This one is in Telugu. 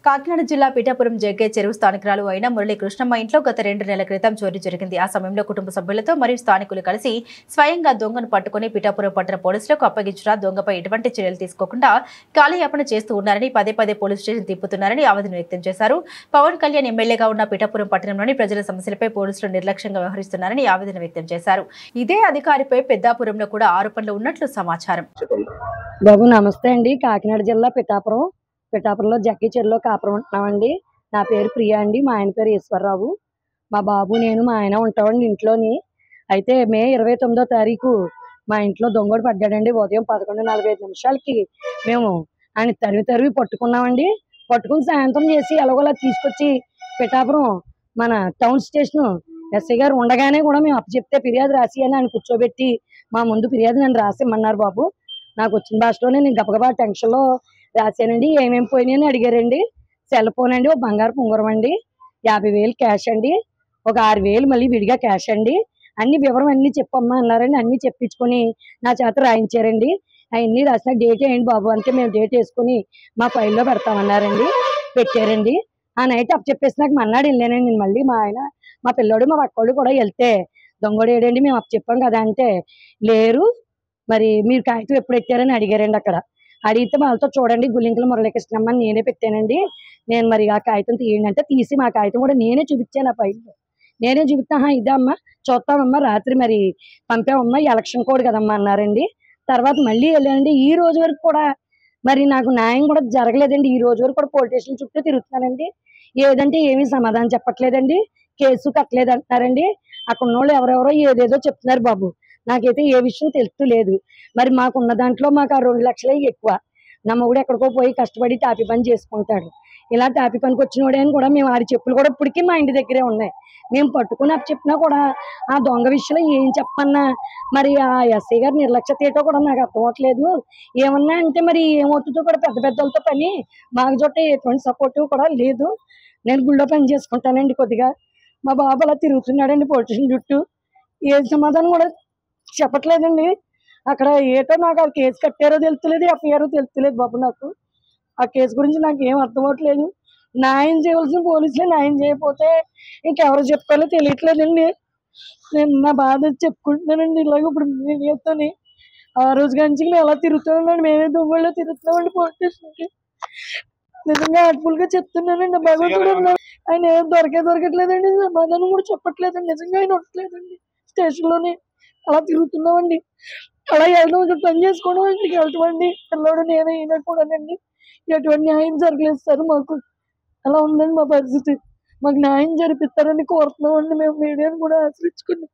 కాకినాడ జిల్లా పీఠాపురం జగ్గే చెరువు స్థానికురాలు అయిన మురళీ కృష్ణమ్మ ఇంట్లో గత 2 నెలల క్రితం చోరీ జరిగింది. ఆ సమయంలో కుటుంబ సభ్యులతో మరియు స్థానికులు కలిసి స్వయంగా దొంగను పట్టుకుని పీఠాపురం పట్టణ పోలీసులకు అప్పగించిన దొంగపై ఎటువంటి చర్యలు తీసుకోకుండా కాలయాపన చేస్తూ ఉన్నారని పదే పోలీస్ స్టేషన్ తిప్పుతున్నారని ఆవేదన వ్యక్తం చేశారు. పవన్ కళ్యాణ్ ఎమ్మెల్యేగా ఉన్న పీఠాపురం పట్టణంలోని ప్రజల సమస్యలపై పోలీసులు నిర్లక్ష్యంగా వ్యవహరిస్తున్నారని ఆవేదన వ్యక్తం చేశారు. ఇదే అధికారిపై పెద్దాపురంలో కూడా ఆరోపణలు ఉన్నట్లు సమాచారం. బాబు నమస్తే అండి. కాకినాడ జిల్లా పిఠాపురంలో జగ్గి చెరువులో కాపురం ఉంటున్నామండి. నా పేరు ప్రియా అండి. మా ఆయన పేరు ఈశ్వరరావు. మా బాబు నేను మా ఆయన ఉంటామండి ఇంట్లోని. అయితే మే 29వ తారీఖు మా ఇంట్లో దొంగడు పడ్డాడండి. ఉదయం 11:45 మేము ఆయన తరివి పట్టుకున్నామండి. పట్టుకుని సాయంత్రం చేసి ఎలాగోలా తీసుకొచ్చి పిఠాపురం మన టౌన్ స్టేషన్ ఎస్ఐ గారు ఉండగానే కూడా మేము అప్పచెప్తే ఫిర్యాదు రాసి అని ఆయన కూర్చోబెట్టి మా ముందు ఫిర్యాదు నన్ను రాసిమ్మన్నారు బాబు. నాకు వచ్చిన భాషలోనే నేను గబగబా టెన్షన్లో రాశానండి. ఏమేమి పోయినాయని అడిగారండి. సెల్ ఫోన్ అండి, ఒక బంగారు ఉంగరం అండి, 50,000 క్యాష్ అండి, ఒక 6,000 మళ్ళీ విడిగా క్యాష్ అండి. అన్ని వివరం అన్ని చెప్పమ్మా అన్నారండి. అన్ని చెప్పించుకొని నా చేత రాయించారండి. అవన్నీ రాసిన డేట్ ఏంటి బాబు అంటే మేము డేట్ వేసుకుని మా ఫైల్లో పెడతామన్నారండి. పెట్టారండి. ఆ నైట్ అప్పచెప్పేసి నాకు మన్నాడు వెళ్ళానండి. నేను మళ్ళీ మా ఆయన మా పిల్లోడు మా పక్కోళ్ళు కూడా వెళ్తే దొంగడు ఏడండి మేము అప్పచెప్పాం కదా అంటే లేరు, మరి మీరు కాగితం ఎప్పుడు ఎక్కారని అడిగారండి. అక్కడ అడిగితే వాళ్ళతో చూడండి గుల్లింకల మురళీకృష్ణమ్మ అని నేనే పెట్టానండి. నేను మరి ఆ కాగితం తీయండి అంటే తీసి మా కాగితం కూడా నేనే చూపించాను. ఆ ఫైల్లో నేనే చూపిస్తా. ఇదమ్మా చూస్తామమ్మా, రాత్రి మరి పంపామమ్మా, ఎలక్షన్ కోడ్ కదమ్మా అన్నారండి. తర్వాత మళ్ళీ వెళ్ళానండి. ఈ రోజు వరకు కూడా మరి నాకు న్యాయం కూడా జరగలేదండి. ఈ రోజు వరకు కూడా పోలీస్ స్టేషన్ చుట్టూ తిరుగుతున్నానండి. ఏదంటే ఏమీ సమాధానం చెప్పట్లేదండి. కేసు కట్టలేదు అంటున్నారండి. అక్కడ ఉన్నోళ్ళు ఎవరెవరో ఏదేదో చెప్తున్నారు బాబు. నాకైతే ఏ విషయం తెలుస్తలేదు. మరి మాకున్న దాంట్లో మాకు ఆ 2 లక్షలే ఎక్కువ. నా మొగుడు ఎక్కడికో పోయి కష్టపడి టాపీ పని చేసుకుంటాడు. ఇలా టాపీ పనికి వచ్చినోడే అని కూడా మేము ఆడి చెప్పులు కూడా ఇప్పటికీ మా ఇంటి దగ్గరే ఉన్నాయి. మేము పట్టుకుని అప్పు చెప్పినా కూడా ఆ దొంగ విషయంలో ఏం చెప్పన్నా మరి ఆ ఎస్ఐ గారి నిర్లక్ష్యత ఏంటో కూడా నాకు అర్థం అవ్వట్లేదు. ఏమన్నా అంటే మరి ఏమవుతుందో కూడా పెద్దలతో పని, మాకు చుట్ట ఎటువంటి సపోర్టివ్ కూడా లేదు. నేను గుళ్ళో పని చేసుకుంటానండి కొద్దిగా. మా బాబు అలా తిరుగుతున్నాడండి పోలీస్ స్టేషన్ చుట్టూ. ఏ సమాధానం కూడా చెప్పట్లేదండి. అక్కడ ఏటో నాకు ఆ కేసు కట్టారో తెలుస్తలేదు, ఎఫ్ఐఆర్ తెలుస్తలేదు బాబు. నాకు ఆ కేసు గురించి నాకు ఏం అర్థం అవ్వట్లేదు. న్యాయం చేయవలసిన పోలీసులే న్యాయం చేయకపోతే ఇంకెవరు చెప్పుకోవాలో తెలియట్లేదండి. నేను నా బాధ చెప్పుకుంటున్నానండి. ఇలాగ ఇప్పుడు మీడియాతోని ఆ రోజు నుంచి మేము ఎలా తిరుగుతున్నాం, మేమే దొంగల్లో తిరుగుతున్నామండి పోలీస్ స్టేషన్కి. నిజంగా హార్ట్ఫుల్గా చెప్తున్నానండి. భగవంతుడు ఆయన ఏం దొరకట్లేదండి. సమాధానం కూడా చెప్పట్లేదండి. నిజంగా ఆయన ఉండట్లేదండి స్టేషన్లోని. అలా తిరుగుతున్నామండి. అలా వెళ్ళడం పని చేసుకోవడం ఇంటికి వెళ్తామండి. పిల్లడు నేను అయినా కూడానండి. ఎటువంటి న్యాయం జరగలేదు సార్ మాకు. అలా ఉందండి మా పరిస్థితి. మాకు న్యాయం జరిపిస్తారని కోరుతున్నామండి. మేము మీడియాను కూడా ఆశ్రయించుకున్నాం.